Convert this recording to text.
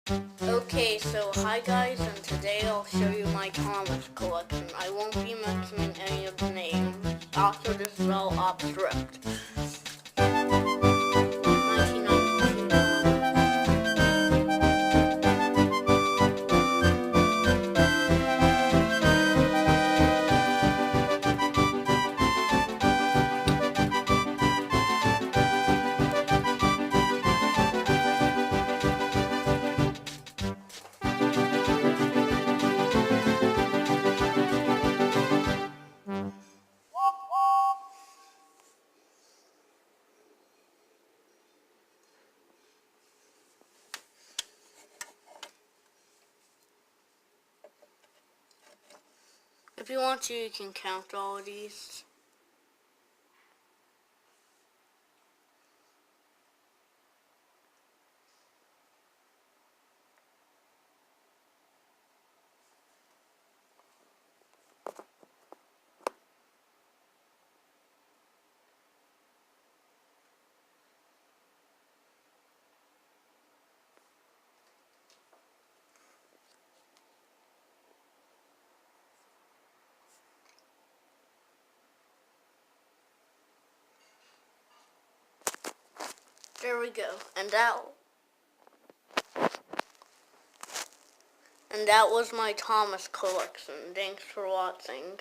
Okay, so hi guys, and today I'll show you my Thomas collection. I won't be mentioning any of the names. Also, this is all off script. 1992 Thomas. If you want to, you can count all of these. There we go. And that was my Thomas collection. Thanks for watching.